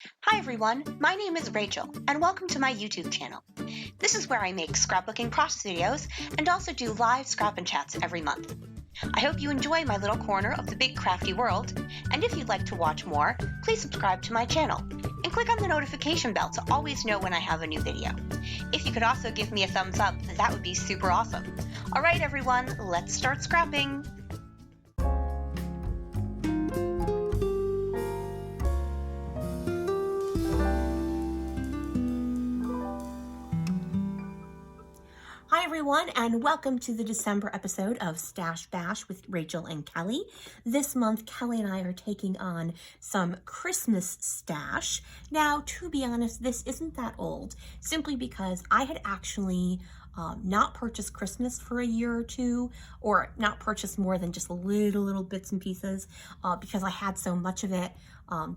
Hi everyone, my name is Rachel, and welcome to my YouTube channel. This is where I make scrapbooking process videos and also do live scrap and chats every month. I hope you enjoy my little corner of the big crafty world, and if you'd like to watch more, please subscribe to my channel and click on the notification bell to always know when I have a new video. If you could also give me a thumbs up, that would be super awesome. Alright everyone, let's start scrapping! Hi everyone, and welcome to the December episode of Stash Bash with Rachel and Kelly. This month, Kelly and I are taking on some Christmas stash. Now, to be honest, this isn't that old, simply because I had actually not purchased Christmas for a year or two, or not purchased more than just little bits and pieces, because I had so much of it.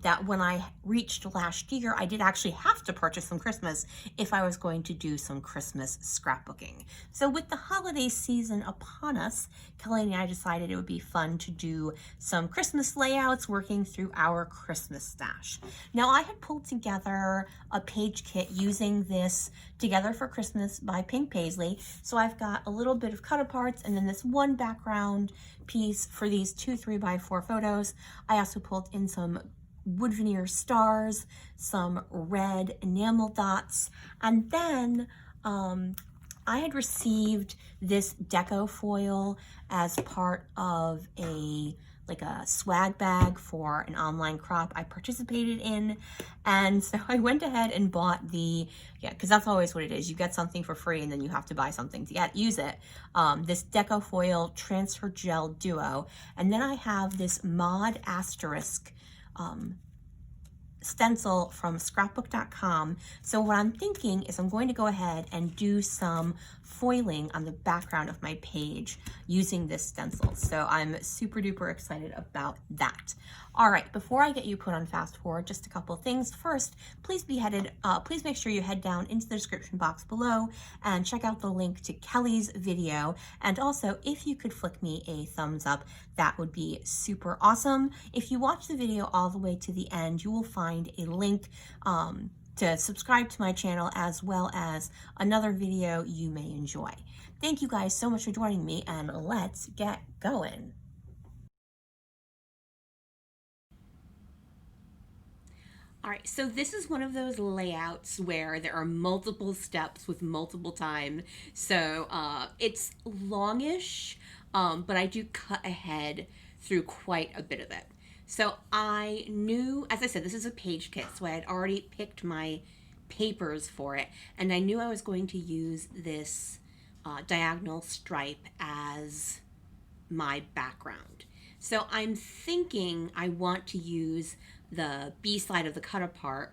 That when I reached last year, I did actually have to purchase some Christmas if I was going to do some Christmas scrapbooking. So with the holiday season upon us, Kelly and I decided it would be fun to do some Christmas layouts working through our Christmas stash. Now I had pulled together a page kit using this Together for Christmas by Pink Paislee. So I've got a little bit of cut aparts and then this one background piece for these 2 3x4 photos. I also pulled in some wood veneer stars, some red enamel dots, and then I had received this Deco Foil as part of a swag bag for an online crop I participated in. And so I went ahead and bought because that's always what it is. You get something for free and then you have to buy something to use it. This Deco Foil Transfer Gel Duo. And then I have this Mod Asterisk stencil from scrapbook.com. So what I'm thinking is I'm going to go ahead and do some foiling on the background of my page using this stencil. So I'm super duper excited about that. All right, before I get you put on fast forward, just a couple of things. First, please make sure you head down into the description box below and check out the link to Kelly's video. And also, if you could flick me a thumbs up, that would be super awesome. If you watch the video all the way to the end, you will find a link to subscribe to my channel as well as another video you may enjoy. Thank you guys so much for joining me, and let's get going. All right, so this is one of those layouts where there are multiple steps with multiple time. So it's longish, but I do cut ahead through quite a bit of it. So I knew, as I said, this is a page kit, so I had already picked my papers for it, and I knew I was going to use this diagonal stripe as my background. So I'm thinking I want to use the B side of the cut apart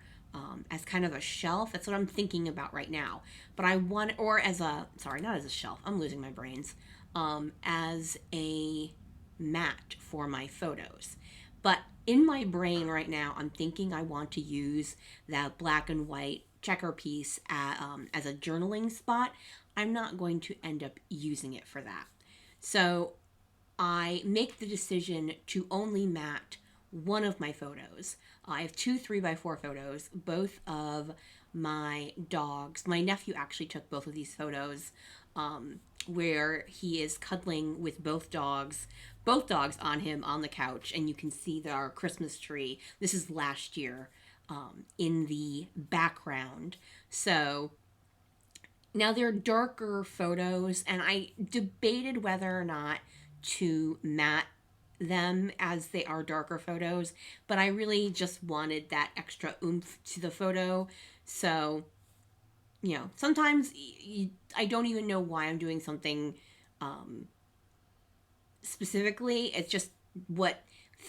as kind of a shelf. That's what I'm thinking about right now. But I want, or as a, sorry, not as a shelf, I'm losing my brains, as a mat for my photos. But in my brain right now, I'm thinking I want to use that black and white checker piece as a journaling spot. I'm not going to end up using it for that. So I make the decision to only mat one of my photos. I have 2 3x4 photos, both of my dogs. My nephew actually took both of these photos where he is cuddling with both dogs on him on the couch, and you can see our Christmas tree. This is last year in the background. So now they're darker photos, and I debated whether or not to mat them as they are darker photos, but I really just wanted that extra oomph to the photo. So, you know, sometimes I don't even know why I'm doing something specifically. It's just what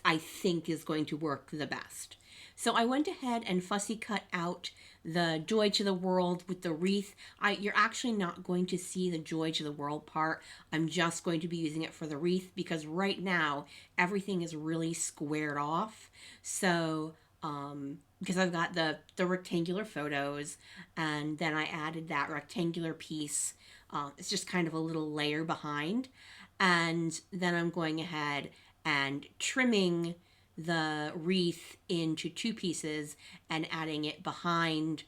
I think is going to work the best. So I went ahead and fussy cut out the Joy to the World with the wreath. You're actually not going to see the Joy to the World part. I'm just going to be using it for the wreath because right now everything is really squared off. So because I've got the rectangular photos, and then I added that rectangular piece. It's just kind of a little layer behind. And then I'm going ahead and trimming the wreath into two pieces and adding it behind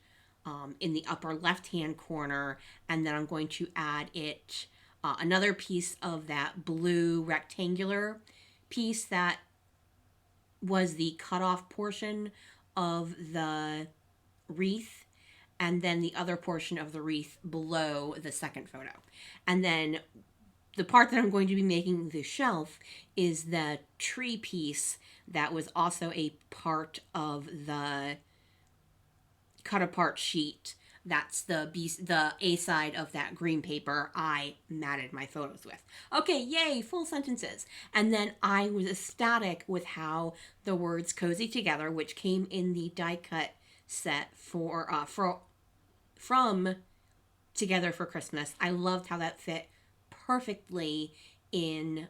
in the upper left hand corner. And then I'm going to add it another piece of that blue rectangular piece that was the cutoff portion of the wreath, and then the other portion of the wreath below the second photo. And then the part that I'm going to be making the shelf is the tree piece that was also a part of the cut apart sheet. That's the A side of that green paper I matted my photos with. Okay, yay, full sentences. And then I was ecstatic with how the words cozy together, which came in the die cut set from Together for Christmas. I loved how that fit perfectly in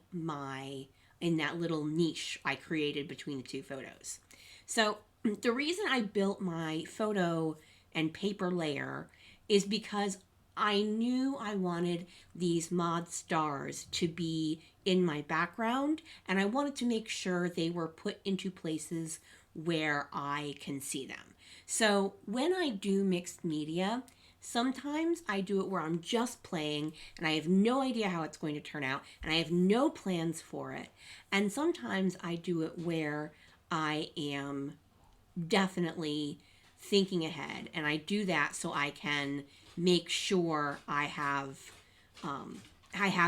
that little niche I created between the two photos. So the reason I built my photo and paper layer is because I knew I wanted these mod stars to be in my background, and I wanted to make sure they were put into places where I can see them. So when I do mixed media, sometimes I do it where I'm just playing and I have no idea how it's going to turn out and I have no plans for it. And sometimes I do it where I am definitely thinking ahead, and I do that so I can make sure I have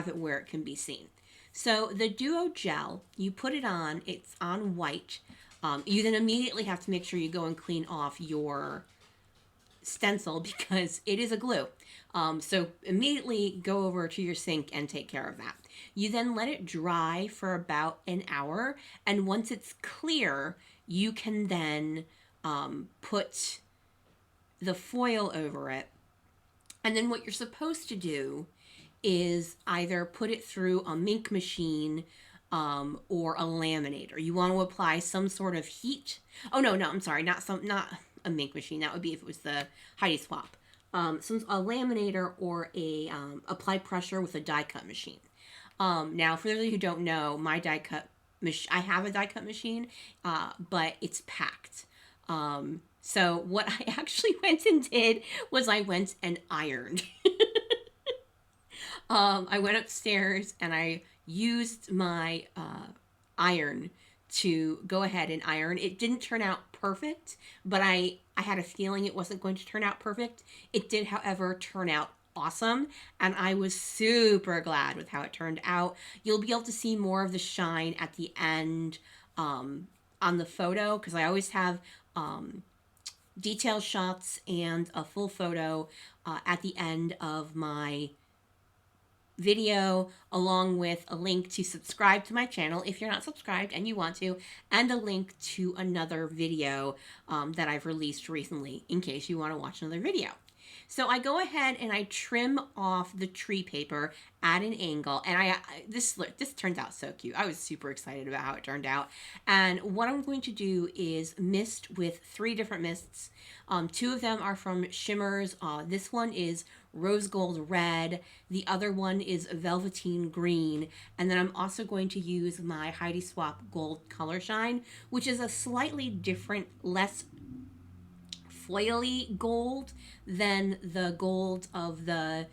it where it can be seen. So the Duo Gel, you put it on, it's on white. You then immediately have to make sure you go and clean off your stencil because it is a glue. So immediately go over to your sink and take care of that. You then let it dry for about an hour, and once it's clear, you can then put the foil over it. And then what you're supposed to do is either put it through a mink machine or a laminator. You want to apply some sort of heat. Oh no, I'm sorry, not a mink machine. That would be if it was the Heidi Swap. A laminator or a apply pressure with a die cut machine. Now, for those of you who don't know, I have a die cut machine, but it's packed. So what I actually went and did was I went and ironed. I went upstairs and I used my iron to go ahead and iron. It didn't turn out perfect, but I had a feeling it wasn't going to turn out perfect. It did, however, turn out awesome, and I was super glad with how it turned out. You'll be able to see more of the shine at the end on the photo, because I always have detail shots and a full photo at the end of my video, along with a link to subscribe to my channel if you're not subscribed and you want to, and a link to another video that I've released recently in case you want to watch another video. So I go ahead and I trim off the tree paper at an angle, and this turns out so cute. I was super excited about how it turned out. And what I'm going to do is mist with 3 different mists. 2 of them are from Shimmers. This one is rose gold red. The other one is velveteen green. And then I'm also going to use my Heidi Swap Gold Color Shine, which is a slightly different, less foily gold than the gold of the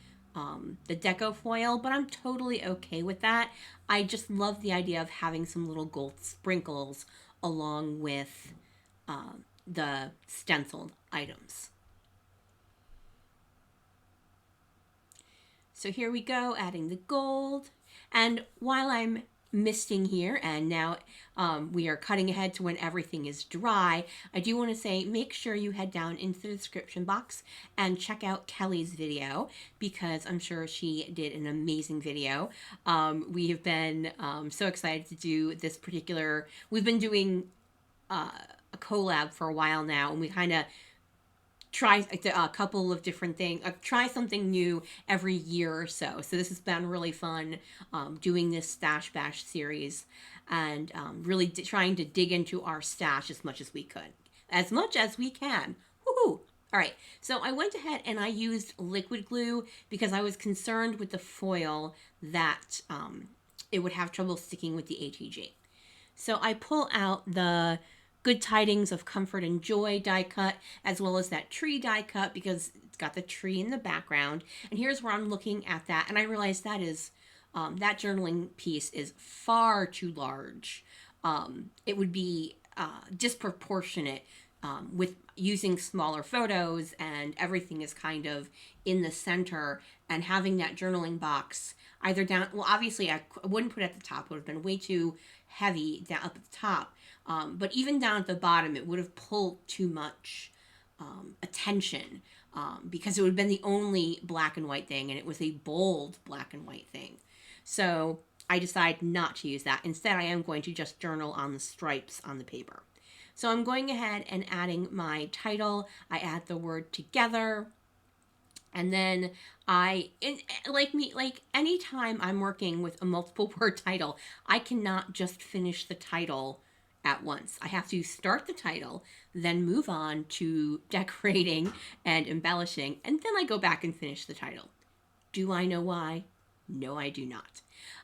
Deco Foil, but I'm totally okay with that. I just love the idea of having some little gold sprinkles along with the stenciled items. So here we go, adding the gold. And while I'm misting here, and now we are cutting ahead to when everything is dry, I do want to say make sure you head down into the description box and check out Kelly's video, because I'm sure she did an amazing video. We have been so excited to do this particular, we've been doing a collab for a while now, and we kind of try a couple of different things, try something new every year or so. So this has been really fun doing this Stash Bash series, and really trying to dig into our stash as much as we could. As much as we can. Woohoo! All right, so I went ahead and I used liquid glue because I was concerned with the foil that it would have trouble sticking with the ATG. So I pull out the Good Tidings of Comfort and Joy die cut, as well as that tree die cut, because it's got the tree in the background. And here's where I'm looking at that, and I realize that is that journaling piece is far too large. It would be disproportionate with using smaller photos, and everything is kind of in the center, and having that journaling box either down, well, obviously I wouldn't put it at the top, it would have been way too heavy down up at the top, but even down at the bottom it would have pulled too much attention, because it would have been the only black and white thing, and it was a bold black and white thing. So I decided not to use that. Instead, I am going to just journal on the stripes on the paper. So I'm going ahead and adding my title. I add the word together. And then like anytime I'm working with a multiple word title, I cannot just finish the title at once. I have to start the title, then move on to decorating and embellishing, and then I go back and finish the title. Do I know why? No, I do not.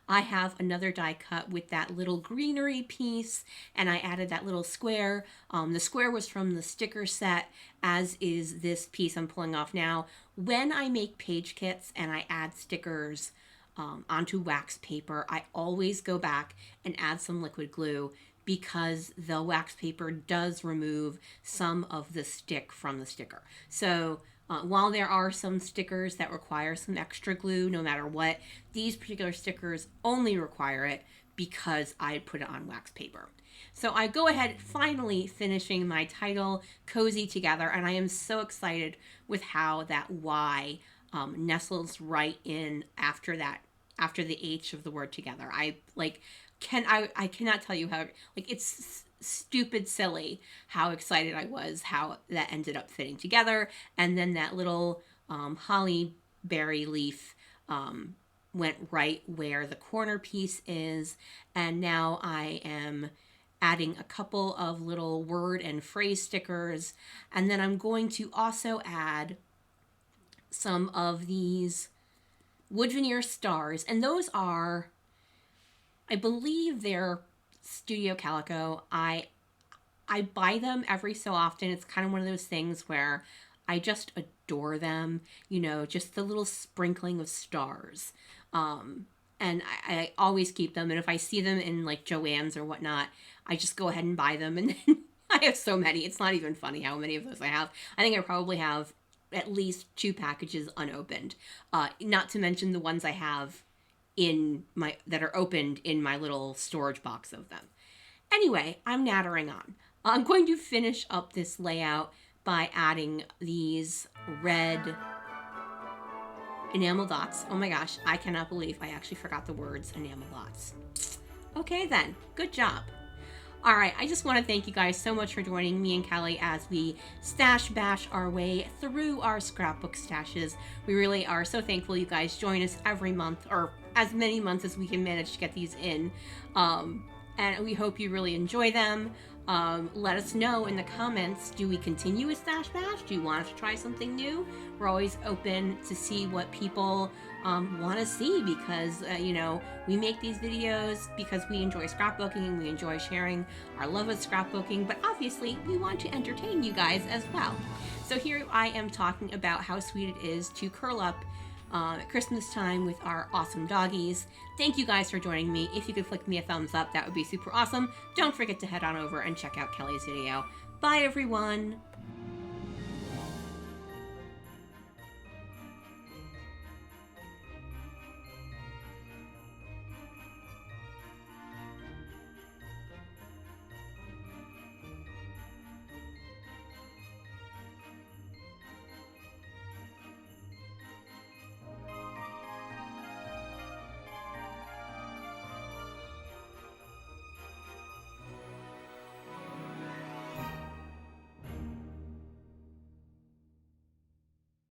I have another die cut with that little greenery piece, and I added that little square. The square was from the sticker set, as is this piece I'm pulling off now. When I make page kits and I add stickers onto wax paper, I always go back and add some liquid glue, because the wax paper does remove some of the stick from the sticker. So while there are some stickers that require some extra glue no matter what, these particular stickers only require it because I put it on wax paper. So I go ahead, finally finishing my title, Cozy Together, and I am so excited with how that Y nestles right in after the H of the word together. I cannot tell you how, like, it's stupid silly how excited I was how that ended up fitting together. And then that little holly berry leaf went right where the corner piece is. And now I am adding a couple of little word and phrase stickers. And then I'm going to also add some of these wood veneer stars. And those are, I believe they're Studio Calico. I buy them every so often. It's kind of one of those things where I just adore them, just the little sprinkling of stars. And I always keep them. And if I see them in like Joann's or whatnot, I just go ahead and buy them. And then I have so many. It's not even funny how many of those I have. I think I probably have at least 2 packages unopened. Not to mention the ones I have that are opened in my little storage box of them. Anyway, I'm nattering on. I'm going to finish up this layout by adding these red enamel dots. Oh my gosh, I cannot believe I actually forgot the words enamel dots. Okay then, good job. All right, I just want to thank you guys so much for joining me and Kelly as we stash bash our way through our scrapbook stashes. We really are so thankful you guys join us every month, or as many months as we can manage to get these in. And we hope you really enjoy them. Let us know in the comments, do we continue with Stash Bash? Do you want us to try something new? We're always open to see what people want to see, because, we make these videos because we enjoy scrapbooking and we enjoy sharing our love of scrapbooking, but obviously we want to entertain you guys as well. So here I am talking about how sweet it is to curl up at Christmas time with our awesome doggies. Thank you guys for joining me. If you could flick me a thumbs up, that would be super awesome. Don't forget to head on over and check out Kelly's video. Bye everyone.